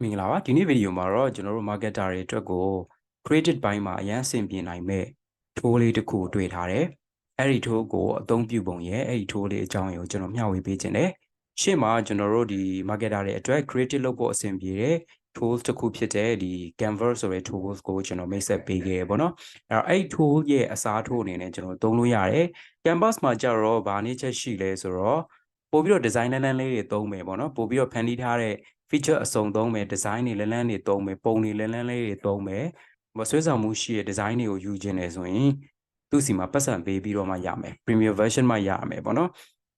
မင်္ဂလာပါဒီနေ့ဗီဒီယိုမှာတော့ကျွန်တော်တို့ marketer တွေအတွက်ကို credit ဘိုင်းမှာအရန်ဆင်ပြေနိုင်မဲ့ tool လေးတစ်ခုတွေ့ထားတယ်အဲ့ဒီ tool ကိုအသုံးပြုပုံရဲ့အဲ့ဒီ tool လေးအကြောင်းအရာကိုကျွန်တော်မျှဝေပေးခြင်းတယ်ရှေ့မှာကျွန်တော်တို့ဒီ marketer တွေအတွက် creative လုပ်ဖို့အဆင်ပြေတဲ့ tools တစ်ခုဖြစ်တဲ့ဒီ Canva ဆိုတဲ့ tools ကိုကျွန်တော်မိတ်ဆက်ပေးခဲ့ရပေါ့နော်အဲ့ဒီ tool ရဲ့အစားထိုးအနေနဲ့ကျွန်တော်သုံးလို့ရတယ် Canvas မှာကြတော့ဗာနေချက်ရှိလဲဆိုတော့ပို့ပြီးတော့ design လန်းလေးတွေသုံးမယ်ပေါ့နော်ပို့ပြီးတော့ဖန်တီးထားတဲ့ feature အစုံသုံးမယ် design တွေလန်းတွေသုံးမယ်ပုံတွေလန်းလေးတွေသုံးမယ်ဆွဲဆောင်မှုရှိတဲ့ design တွေကိုယူခြင်းတယ်ဆိုရင်သူ့စီမှာပတ်စံပေးပြီးတော့မှရမယ် premium version မှရမယ်ပေါ့နော်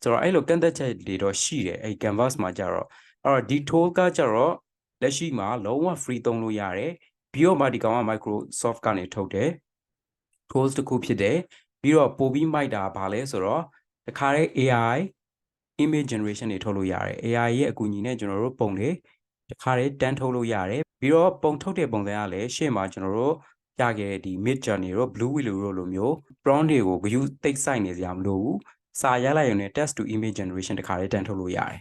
ဆိုတော့အဲ့လိုကန့်သက်ချက်တွေတော့ရှိတယ်အဲ့ canvas မှာကြတော့အဲ့တော့ဒီ tool ကကြတော့လက်ရှိမှာလုံးဝ free သုံးလို့ရတယ်ပြီးတော့မှဒီကောင်က Microsoft ကနေထုတ်တယ် tools တစ်ခုဖြစ်တယ်ပြီးတော့ပို့ပြီးမိုက်တာဗာလဲဆိုတော့တခါတည်း AI image generation တွေထုတ်လို့ရတယ် AI ရဲ့အကူအညီနဲ့ကျွန်တော်တို့ပုံတွေတခါတည်းတန်းထုတ်လို့ရတယ်ပြီးတော့ပုံထုတ်တဲ့ပုံစံကလည်းရှေ့မှာကျွန်တော်တို့ပြခဲ့ဒီ mid journey တို့ blue willow တို့လိုမျိုး prompt တွေကို view တိတ်ဆိုင်နေစရာမလိုဘူးစာရလိုက်ရုံနဲ့ text to image generation တခါတည်းတန်းထုတ်လို့ရတယ်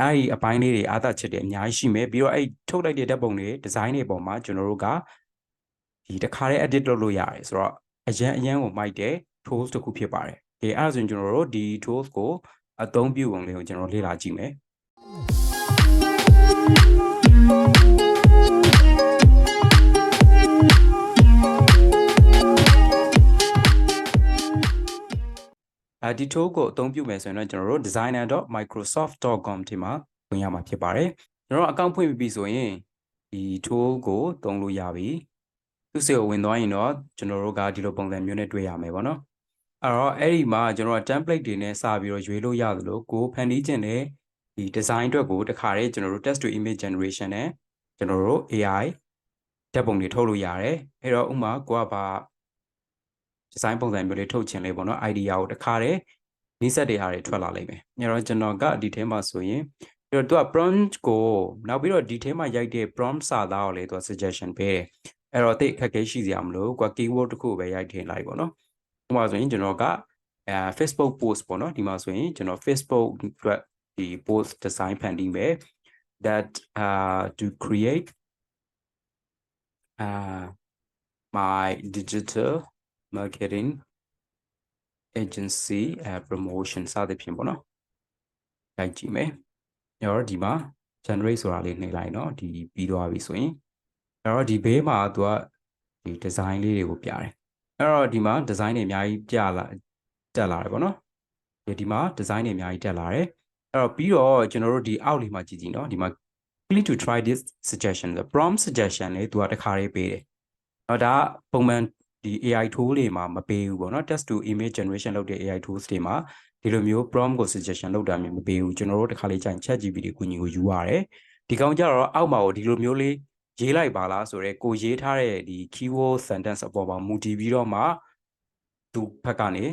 အဲ့ဒီအပိုင်းလေးတွေအားသာချက်တွေအများကြီးရှိမယ်ပြီးတော့အဲ့ထုတ်လိုက်တဲ့ဓာတ်ပုံတွေ design တွေပေါ်မှာကျွန်တော်တို့ကဒီတခါတည်း edit လုပ်လို့ရတယ်ဆိုတော့အရန်ကိုမိုက်တဲ့ tools တစ်ခုဖြစ်ပါတယ်ဒီအဲ့ဒါဆိုရင်ကျွန်တော်တို့ဒီ tools ကိုအသုံးပြုပုံလေးကိုကျွန်တော်လေ့လာကြည့်မယ်ဒီ tool ကိုအသုံးပြုမယ်ဆိုရင်တော့ကျွန်တော်တို့ designer.microsoft.com ဒီမှာဝင်ရမှာဖြစ်ပါတယ်ကျွန်တော်အကောင့်ဖွင့်ပြီးဆိုရင်ဒီ tool ကိုသုံးလို့ရပြီသူ့စေကိုဝင်သွားရင်တော့ကျွန်တော်တို့ကဒီလိုပုံစံမျိုးနဲ့တွေ့ရမယ်ပေါ့နော်အဲ့တော့အဲ့ဒီမှာကျွန်တော် template တွေနဲ့စပြီးတော့ရွေးလို့ရသလိုကိုဖန်တီးခြင်းတဲ့ဒီ design အတွက်ကိုတခါတည်းကျွန်တော်တို့ text to image generation နဲ့ကျွန်တော်တို့ AI ဓာတ်ပုံတွေထုတ်လို့ရတယ်အဲ့တော့ဥမာကိုကဘာ design ပုံစံမျိုးလေးထုတ်ခြင်းလေးပေါ့နော် idea ကိုတခါတည်းနီးစပ်တဲ့ဟာတွေထွက်လာလိမ့်မယ်အဲ့တော့ကျွန်တော်ကဒီထဲမှာဆိုရင်ပြီးတော့သူက prompt ကိုနောက်ပြီးတော့ဒီထဲမှာရိုက်တဲ့ prompt စာသားကိုလေသူက suggestion ပေးတယ်အဲ့တော့တိတ်အခက်အခဲရှိစရာမလိုကို keyword တစ်ခုပဲရိုက်ထည့်လိုက်ပေါ့နော်ဥပမာဆိုရင်ကျွန်တော်ကFacebook post ပေါ့နော်ဒီမှာဆိုရင်ကျွန်တော် Facebook အတွက်ဒီ post design ဖန်တီးမယ် that to create my digital marketing agency promotion စသဖြင့်ပေါ့နော်ရိုက်ကြည့်မယ်အဲ့တော့ဒီမှာ generate ဆိုတာလေးနှိပ်လိုက်နော်ဒီပြီးသွားပြီဆိုရင်အဲ့တော့ဒီဘေးမှာသူကဒီ design လေးတွေကိုပြတယ်အဲ့တော့ဒီမှာ design တွေအများကြီးတက်လာတယ်ပေါ့နော်ဒီမှာ design တွေအများကြီးတက်လာတယ်အဲ့တော့ပြီးတော့ကျွန်တော်တို့ဒီအောက်လေးမှာကြည့်ကြည့်နော်ဒီမှာ click to try this suggestion the prompt suggestion လေးသူကတခါလေးပေးတယ်အဲ့ဒါပုံမှန်ဒီ AI tool တွေမှာမပေးဘူးပေါ့နော် text to image generation လုပ်တဲ့ AI tools တွေမှာဒီလိုမျိုး prompt ကို suggestion လုပ်တာမျိုးမပေးဘူးကျွန်တော်တို့တခါလေးကြာရင် ChatGPT ကိုညီကိုယူရတယ်ဒီကောင်ကြတော့အောက်မှာဒီလိုမျိုးလေးရေးလိုက်ပါလားဆိုတော့ကိုရေးထားတဲ့ဒီ keyword sentence အပေါ်မှာမူတည်ပြီးတော့မှသူဘက်ကနေ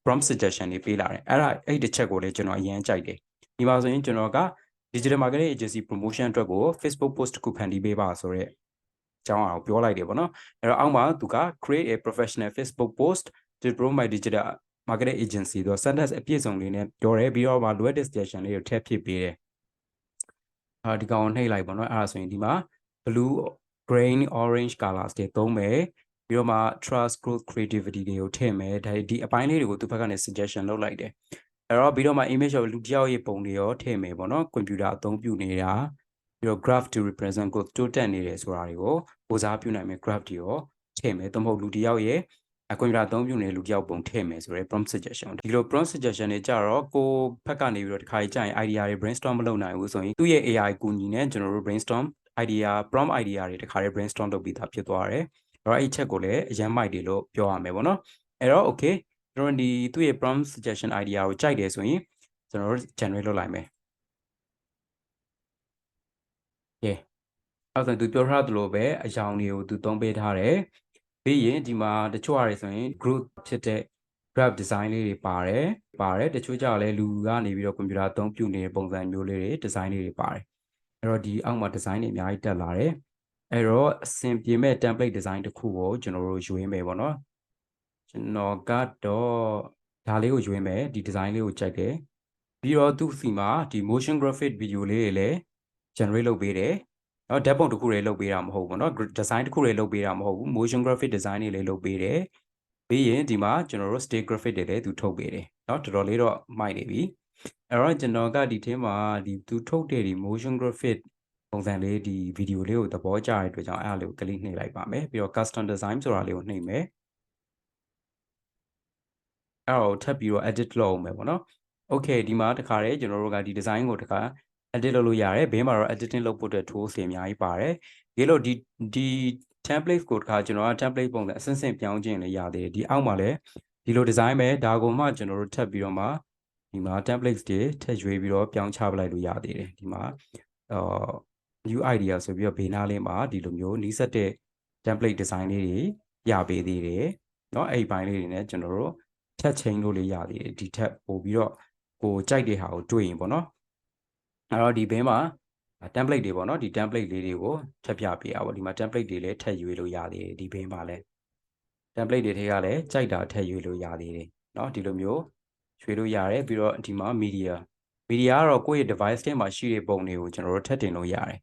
prompt suggestion တွေပေးလာတယ်အဲ့ဒီတစ်ချက်ကိုလည်းကျွန်တော်အရင်ကြိုက်တယ်ဒီမှာဆိုရင်ကျွန်တော်က digital marketing agency promotion အတွက်ကို Facebook post တစ်ခုဖန်တီးပေးပါဆိုတော့အကြောင်းအောင်ပြောလိုက်တယ်ပေါ့နော်အဲ့တော့အောက်မှာသူက create a professional Facebook post to promote my digital marketing agency တော့ sentence အပြည့်စုံလေးနဲ့ပြောတယ်ပြီးတော့မှလိုအပ်တဲ့ suggestion လေးကိုထည့်ဖြစ်ပေးတယ်ဒီကောင်နှိပ်လိုက်ပေါ့နော်အဲ့ဒါဆိုရင်ဒီမှာ blue green orange colors တွေသုံးမယ်ပြီးတော့မှ trust growth creativity တွေကိုထည့်မယ်ဒီအပိုင်းလေးတွေကိုသူဘက်ကနေ suggestion လုပ်လိုက်တယ်အဲ့တော့ပြီးတော့မှ image ရောလူတယောက်ရဲ့ပုံတွေရောထည့်မယ်ပေါ့နော် computer အသုံးပြုနေတာပြီးတော့ graph to represent growth တိုးတက်နေတယ်ဆိုတာတွေကိုကိုစားပြုနိုင်မယ် graph တွေရောထည့်မယ်သို့မဟုတ်လူတယောက်ရဲ့computer အသုံးပြုနေလူတယောက်ပုံထည့်မယ်ဆိုရဲ prompt suggestion ဒီလို prompt suggestion တွေကြတော့ကိုဘက်ကနေပြီးတော့တစ်ခါကြာရင် idea တွေ brainstorm မလုပ်နိုင်ဘူးဆိုရင်သူ့ရဲ့ AI ကူညီနဲ့ကျွန်တော်တို့ brainstorm idea prompt idea တွေတစ်ခါလေး brainstorm လုပ်ပြီးသားဖြစ်သွားတယ်အဲ့တော့အဲ့ချက်ကိုလည်းအရင်မိုက်တယ်လို့ပြောရမယ်ပေါ့နော်အဲ့တော့ okay ကျွန်တော်ဒီသူ့ရဲ့ prompt suggestion idea ကိုကြိုက်တယ်ဆိုရင်ကျွန်တော်တို့ generate လုပ်လိုက်မယ်အဲ့ဆိုသူပြောထားသလိုပဲအယောင်တွေကိုသူသုံးပေးထားတယ်ပြီးရင်ဒီမှာတချို့ဟာတွေဆိုရင် group ဖြစ်တဲ့ graph design လေးတွေပါတယ်တချို့ကြလည်းလူကနေပြီးတော့ computer အသုံးပြုနေတဲ့ပုံစံမျိုးလေးတွေ design လေးတွေပါတယ်အဲ့တော့ဒီအောက်မှာ design တွေအများကြီးတက်လာတယ်အဲ့တော့အဆင်ပြေမဲ့ template design တစ်ခုကိုကျွန်တော်တို့ရွေးမယ်ပေါ့နော်ကျွန်တော်ကတော့ဒါလေးကိုရွေးမယ်ဒီ design လေးကိုကြိုက်တယ်ပြီးတော့သူ့စီမှာဒီ motion graphic video လေးတွေလည်း generate လုပ်ပေးတယ် နော်ဓာတ်ပုံတစ်ခုလေးလုပ်ပေးတာမဟုတ်ဘူးเนาะ design တစ်ခုလေးလုပ်ပေးတာမဟုတ်ဘူး motion graphic design တွေလေးလုပ်ပေးတယ်ပြီးရင်ဒီမှာကျွန်တော်တို့ stick graphic တွေလည်းသူထုတ်ပေးတယ်เนาะတော်တော်လေးတော့မိုက်နေပြီအဲ့တော့ကျွန်တော်ကဒီထဲမှာဒီသူထုတ်တဲ့ဒီ motion graphic ပုံစံလေးဒီ video လေးကိုသဘောကျတဲ့အတွက်ကြောင့်အဲ့ဒါလေးကို click နှိပ်လိုက်ပါမယ်ပြီးတော့ custom design ဆိုတာလေးကိုနှိပ်မယ်အဲ့တော့ထပ်ပြီးတော့ edit လုပ်အောင်မယ်ပေါ့နော် okay ဒီမှာတခါတည်းကျွန်တော်တို့ကဒီ design ကိုတခါ edit လုပ်လို့ရတယ်ဘေးမှာတော့ editing လုပ်ဖို့အတွက် tools တွေအများကြီးပါတယ်ဒီလိုဒီ template ကိုတခါကျွန်တော်က template ပုံစံအဆင့်ဆင့်ပြောင်းခြင်းလည်းရသေးတယ်ဒီအောက်မှာလည်းဒီလို design ပဲဒါကိုမှကျွန်တော်တို့ထပ်ပြီးတော့မှဒီမှာ templates တွေထည့်ရွေးပြီးတော့ပြောင်းချပလိုက်လို့ရသေးတယ်ဒီမှာnew idea ဆိုပြီးတော့ဘေးနားလေးမှာဒီလိုမျိုးနီးစပ်တဲ့ template design လေးတွေရပေးသေးတယ်เนาะအဲ့ဒီပိုင်းလေးတွေနဲ့ကျွန်တော်တို့ထပ်ချိန်လို့လေးရသေးတယ်ဒီထက်ပို့ပြီးတော့ကိုကြိုက်တဲ့ဟာကိုတွေ့ရင်ပေါ့နော်အဲ့တော့ဒီဘေးမှာ template တွေပေါ့နော်ဒီ template လေးတွေကိုထပ်ပြပေးအောင်ဒီမှာ template တွေလည်းထပ်ရွေးလို့ရသေးတယ်ဒီဘေးမှာလည်း template တွေထဲကလည်းကြိုက်တာထည့်ရွေးလို့ရသေးတယ်เนาะဒီလိုမျိုးရွေးလို့ရတယ်ပြီးတော့ဒီမှာ media ကတော့ကိုယ့်ရဲ့ device ထဲမှာရှိတဲ့ပုံတွေကိုကျွန်တော်တို့ထပ်တင်လို့ရတယ်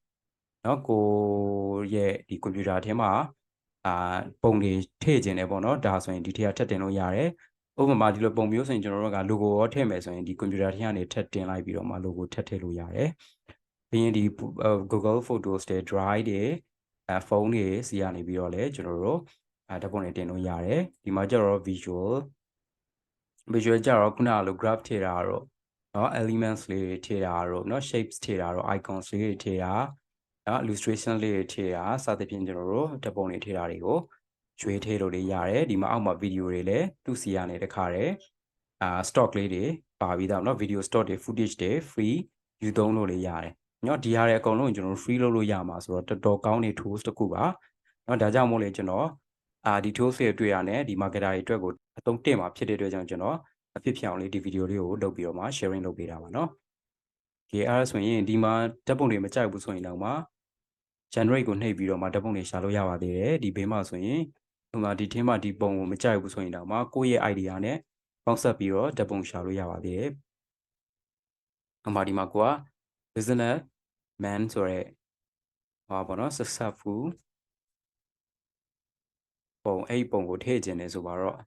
เนาะကိုရဲ့ဒီ computer ထဲမှာပုံတွေထည့်ခြင်းတယ်ပေါ့เนาะဒါဆိုရင်ဒီထဲကထပ်တင်လို့ရတယ်ဥပမာဒီလိုပုံမျိုးဆိုရင်ကျွန်တော်တို့က logo ရောထည့်မယ်ဆိုရင်ဒီ computer ထဲကနေထပ်တင်လိုက်ပြီးတော့မှ logo ထပ်ထည့်လို့ရတယ်ပြီးရင်ဒီ Google Photos တွေ Drive တွေဖုန်းတွေစီကနေပြီးတော့လည်းကျွန်တော်တို့ဓာတ်ပုံတွေတင်လို့ရတယ်ဒီမှာကျတော့ visual ကျတော့ခုနကလို graph ထည့်တာတော့เนาะ elements လေးတွေထည့်တာတော့เนาะ shapes ထည့်တာတော့ icons လေးတွေထည့်တာเนาะ illustration လေးတွေထည့်တာစသဖြင့်ကျွန်တော်တို့ဓာတ်ပုံတွေထည့်တာတွေကိုရွေးထည့်လို့လေးရတယ်ဒီမှာအောက်မှာ video တွေလည်းသူ့စီကနေတခါတည်းstock လေးတွေပါပြီးတော့เนาะ video stock တွေ footage တွေ free ယူသုံးလို့လေးရတယ်เนาะဒီဟာတွေအကုန်လုံးကျွန်တော်တို့ free လုပ်လို့ရမှာဆိုတော့တော်တော်ကောင်းတဲ့ tools တစ်ခုပါเนาะဒါကြောင့်မို့လေကျွန်တော်ဒီ tools တွေတွေ့ရတဲ့ဒီ marketer တွေအတွက်ကိုအသုံးတင်မှာဖြစ်တဲ့အတွက်ကြောင့်ကျွန်တော်အဖြစ်ဖြစ်အောင်လေးဒီ video လေးကိုလုပ်ပြီးတော့မှ sharing လုပ်ပေးတာပါเนาะโอเคအဲ့ဒါဆိုရင်ဒီမှာဓာတ်ပုံတွေမကြိုက်ဘူးဆိုရင်တော့မှ generate ကိုနှိပ်ပြီးတော့မှဓာတ်ပုံတွေရှာလို့ရပါသေးတယ်ဒီဘေးမှာဆိုရင်ဒီမှာဒီထင်းမှာဒီပုံကိုမကြိုက်ဘူးဆိုရင်တော့မှကိုယ့်ရဲ့ idea နဲ့ပေါင်းစပ်ပြီးတော့ဓာတ်ပုံရှာလို့ရပါသေးတယ်ဒီမှာကိုက business man ဆိုရဲဟာပေါ့နော် successful ပုံအဲ့ပုံကိုထည့်ခြင်းတယ်ဆိုပါတော့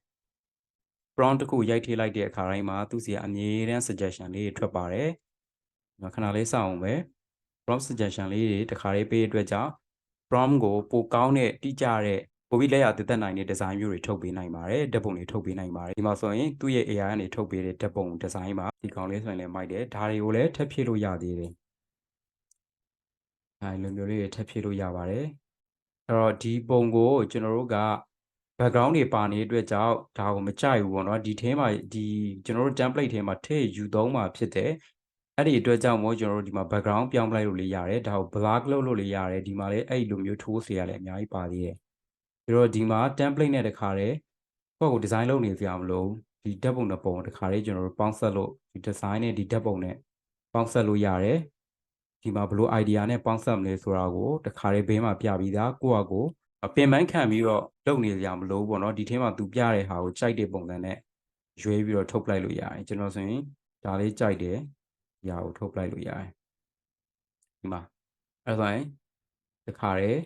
prompt တစ်ခုရိုက်ထည့်လိုက်တဲ့အခါတိုင်းမှာသူစီကအမြဲတမ်း suggestion လေးတွေထွက်ပါတယ်ခဏလေးစောင့်အောင်ပဲ prompt suggestion လေးတွေတခါလေးပေးတဲ့အတွက်ကြောင့် prompt ကိုပိုကောင်းတဲ့တိကျတဲ့ပိုပြီးလက်ရသက်နိုင်တဲ့ design မျိုးတွေထုတ်ပေးနိုင်ပါတယ်ဓာတ်ပုံတွေထုတ်ပေးနိုင်ပါတယ်ဒီမှာဆိုရင်သူ့ရဲ့ AI ကနေထုတ်ပေးတဲ့ဓာတ်ပုံ design မှာဒီကောင်လေးဆိုရင်လည်းမိုက်တယ်ဒါတွေကိုလည်းထပ်ဖြည့်လို့ရသေးတယ်လိုမျိုးလေးတွေထပ်ဖြည့်လို့ရပါတယ်အဲ့တော့ဒီပုံကိုကျွန်တော်တို့က background တွေပါနေတဲ့အတွက်ကြောင့်ဒါကိုမကြိုက်ဘူးပေါ့နော်ဒီထဲမှာဒီကျွန်တော်တို့ template ထဲမှာထည့်ယူသုံးမှာဖြစ်တယ်အဲ့ဒီအတွက်ကြောင့်မို့ကျွန်တော်တို့ဒီမှာ background ပြောင်းပလိုက်လို့လေးရတယ်ဒါကို black လုပ်လို့လေးရတယ်ဒီမှာလည်းအဲ့လိုမျိုး tools တွေလည်းအများကြီးပါသေးတယ်ပြီးတော့ဒီမှာ template နဲ့တခါတည်းကိုယ့်ကို design လုပ်နေကြမလို့ဒီဓာတ်ပုံတစ်ပုံတခါတည်းကျွန်တော်တို့ပေါင်းစပ်လို့ဒီ design နဲ့ဒီဓာတ်ပုံနဲ့ပေါင်းစပ်လို့ရတယ်ဒီမှာဘလို့ idea နဲ့ပေါင်းစပ်မလဲဆိုတာကိုတခါတည်းဘေးမှာပြပြီးသားကိုယ့်အကိုပင်ပန်းခံပြီးတော့လုပ်နေကြမလို့ပေါ့နော်ဒီထဲမှာသူပြတဲ့ဟာကိုကြိုက်တဲ့ပုံစံနဲ့ရွေးပြီးတော့ထုတ်ပလိုက်လို့ရတယ်ကျွန်တော်ဆိုရင်ဒါလေးကြိုက်တယ်ဒီဟာကိုထုတ်ပလိုက်လို့ရတယ်ဒီမှာအဲ့ဒါဆိုရင်တခါတည်း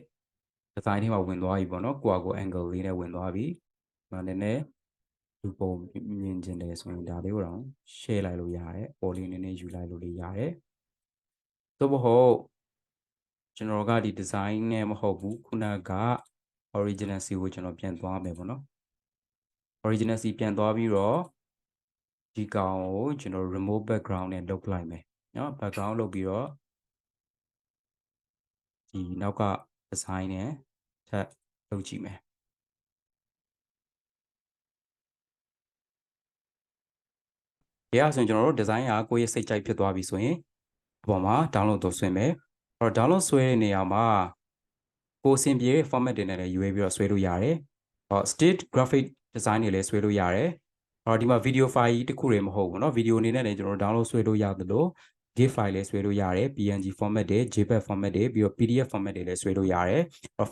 design ထဲမှာဝင်သွားပြီပေါ့နော်ကိုယ့်အကို angle လေးနဲ့ဝင်သွားပြီဒီမှာနည်းနည်းလူပုံမြင်ကျင်တယ်ဆိုရင်ဒါလေးကိုတော့ share လိုက်လို့ရတယ်ပေါ်လေးနည်းနည်းယူလိုက်လို့လေးရတယ်သို့မဟုတ်ကျွန်တော်ကဒီ design နဲ့မဟုတ်ဘူးခုနက original C ကိုကျွန်တော်ပြန်သွားမယ်ပေါ့နော် original C ပြန်သွားပြီးတော့ဒီကောင်ကိုကျွန်တော် remove background နဲ့လုပ်လိုက်မယ်เนาะ background လုပ်ပြီးတော့ဒီနောက်က design နဲ့ထပ်လုပ်ကြည့်မယ်ဒီအဆိုရင်ကျွန်တော်တို့ design ကကိုယ့်ရဲ့စိတ်ကြိုက်ဖြစ်သွားပြီဆိုရင်အပေါ်မှာ download တော့ဆွဲမယ်အဲ့တော့ download ဆွဲတဲ့နေရာမှာကိုအဆင်ပြေတဲ့ format တွေနဲ့လည်းရွေးပြီးတော့ဆွဲလို့ရတယ်state graphic design တွေလည်းဆွဲလို့ရတယ်ဒီမှာ video file ကြီးတစ်ခုတည်းမဟုတ်ဘူးเนาะ video အနေနဲ့လည်းကျွန်တော် download ဆွဲလို့ရသလို GIF file လည်းဆွဲလို့ရတယ် PNG format တွေ JPEG format တွေပြီးတော့ PDF format တွေလည်းဆွဲလို့ရတယ်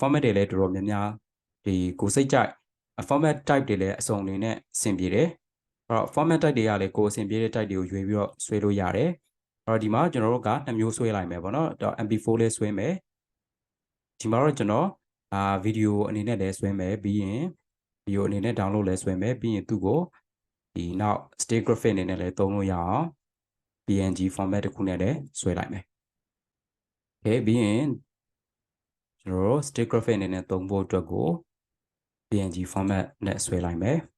format တွေလည်းတော်တော်များများဒီကိုစိတ်ကြိုက် format type တွေလည်းအစုံအနေနဲ့အဆင်ပြေတယ်format type တွေကလည်းကိုအဆင်ပြေတဲ့ type တွေကိုရွေးပြီးတော့ဆွဲလို့ရတယ်ဒီမှာကျွန်တော်တို့က2မျိုးဆွဲလိုက်မယ်ပေါ့เนาะMP4 လေးဆွဲမယ် ဒီမှာတော့ကျွန်တော်ဗီဒီယိုအနေနဲ့လည်းဆွဲမယ်ပြီးရင်ဗီဒီယိုအနေနဲ့ download လည်းဆွဲမယ်ပြီးရင်သူ့ကိုဒီနောက် stick graphic အနေနဲ့လည်းသုံးလို့ရအောင် PNG format တစ်ခုနဲ့လည်းဆွဲလိုက်မယ်။ Okay ပြီးရင်ကျွန်တော်တို့ stick graphic အနေနဲ့သုံးဖို့အတွက်ကို PNG format နဲ့ဆွဲလိုက်မယ်။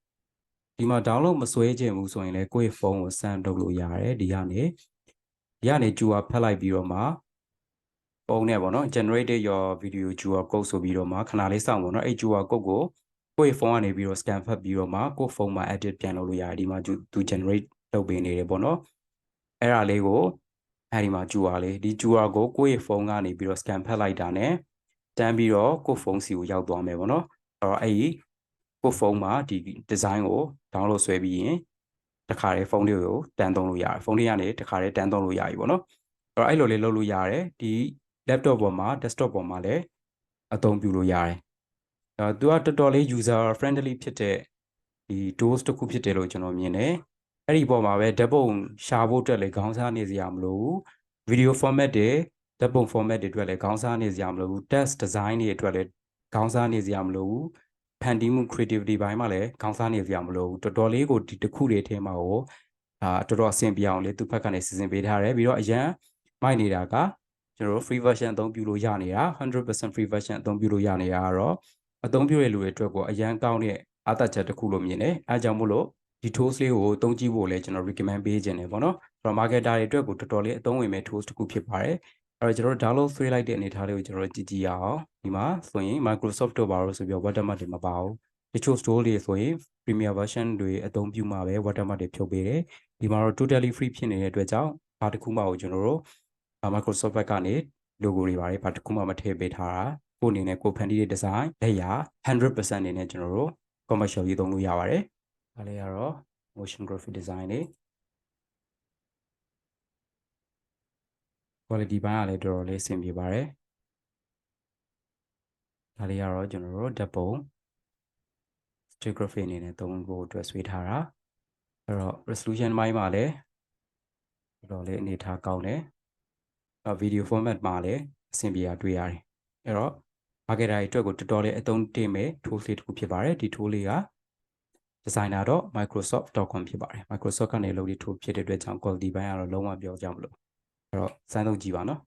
ဒီမှာ download မဆွဲချင်ဘူးဆိုရင်လည်းကိုယ့်ရဲ့ဖုန်းကို send လုပ်လို့ရတယ်ဒီကနေ QR ဖတ်လိုက်ပြီးတော့မှပုံနဲ့ပေါ့နော် generated your video QR code ဆိုပြီးတော့မှခဏလေးစောင့်ပေါ့နော်အဲ့ QR code ကိုကိုယ့်ရဲ့ဖုန်းကနေပြီးတော့ scan ဖတ်ပြီးတော့မှကိုယ့်ဖုန်းမှာ edit ပြန်လုပ်လို့ရတယ်ဒီမှာသူ generate လုပ်ပေးနေတယ်ပေါ့နော်အဲ့ဒါလေးကိုအဲ့ဒီမှာ QR လေးဒီ QR ကိုကိုယ့်ရဲ့ဖုန်းကနေပြီးတော့ scan ဖတ်လိုက်တာနဲ့တန်းပြီးတော့ကိုယ့်ဖုန်းစီကိုရောက်သွားမယ်ပေါ့နော်အဲ့တော့အဲ့ဒီကိုယ့်ဖုန်းမှာဒီ design ကို download ဆွဲပြီးရင်တခါတည်းဖုန်းလေးကိုတန်းသုံးလို့ရတယ်ဖုန်းလေးကနေတခါတည်းတန်းသုံးလို့ရပြီပေါ့နော်အဲ့တော့အဲ့လိုလေးလုပ်လို့ရတယ်ဒီ laptop ပေါ်မှာ desktop ပေါ်မှာလည်းအသုံးပြုလို့ရတယ်သူကတော်တော်လေး user friendly ဖြစ်တဲ့ဒီ tools တစ်ခုဖြစ်တယ်လို့ကျွန်တော်မြင်တယ်အဲ့ဒီပေါ်မှာပဲဓာတ်ပုံရှာဖို့အတွက်လည်းခေါင်းစားနေစရာမလိုဘူး video format တွေဓာတ်ပုံ format တွေအတွက်လည်းခေါင်းစားနေစရာမလိုဘူး text design တွေအတွက်လည်းခေါင်းစားနေစရာမလိုဘူးဖန်တီးမှု creativity ဘိုင်းမှာလည်းခေါင်းစားနေစရာမလိုဘူးတော်တော်လေးကိုဒီတစ်ခုတွေအထဲမှာကိုတော်တော်အဆင်ပြေအောင်လေသူ့ဘက်ကနေစီစဉ်ပေးထားတယ်ပြီးတော့အရန်မိုက်နေတာကကျွန်တော်တို့ free version အသုံးပြုလို့ရနေတာ100% free version အသုံးပြုလို့ရနေတာကတော့အသုံးပြုတဲ့လူတွေအတွက်ကိုအရန်ကောင်းတဲ့အားသာချက်တစ်ခုလို့မြင်တယ်အဲကြောင့်မို့လို့ဒီ tools လေးကိုသုံးကြည့်ဖို့လည်းကျွန်တော် recommend ပေးခြင်းတယ်ပေါ့နော်ဆိုတော့ marketer တွေအတွက်ကိုတော်တော်လေးအသုံးဝင်မဲ့ tools တစ်ခုဖြစ်ပါတယ်အဲ့တော့ကျွန်တော်တို့ download ဆွဲလိုက်တဲ့အနေအထားလေးကိုကျွန်တော်တို့ကြည့်ရအောင်ဒီမှာဆိုရင် Microsoft တို့ဘာလို့ဆိုပြီး watermark တွေမပါဘူးတချို့ store တွေဆိုရင် Premier version တွေအသုံးပြုမှာပဲ watermark တွေဖြုတ်ပေးတယ်ဒီမှာတော့ totally free ဖြစ်နေတဲ့အတွက်ကြောင့်ဘာတစ်ခုမှကိုကျွန်တော်တို့ Microsoft ဘက်ကနေ logo တွေပါတယ်ဘာတစ်ခုမှမထည့်ပေးထားတာကိုအနေနဲ့ကိုဖန်တီးတဲ့ design လက်ရာ 100% အနေနဲ့ကျွန်တော်တို့ commercial ရေးသုံးလို့ရပါတယ်ဒါလေးကတော့ motion graphic design တွေ quality ဘိုင်းကလည်းတော်တော်လေးအဆင်ပြေပါတယ်ဒါလေးကတော့ကျွန်တော်တို့ဓာတ်ပုံ stick graphic အနေနဲ့သုံးဖို့အတွက်ဆွဲထားတာအဲ့တော့ resolution ဘိုင်းမှာလည်းတော်တော်လေးအနေထားကောင်းတယ်video format မှာလည်းအဆင်ပြေတာတွေ့ရတယ်အဲ့တော့ marketer တွေအတွက်ကိုတော်တော်လေးအသုံးတင်မဲ့ tools လေးတစ်ခုဖြစ်ပါတယ်ဒီ tool လေးက designer.microsoft.com ဖြစ်ပါတယ် Microsoft ကနေလုပ်တဲ့ tool ဖြစ်တဲ့အတွက်ကြောင့် quality ဘိုင်းကတော့လုံးဝပြောကြမလို့အဲ့တော့စမ်းသုံးကြည့်ပါနော်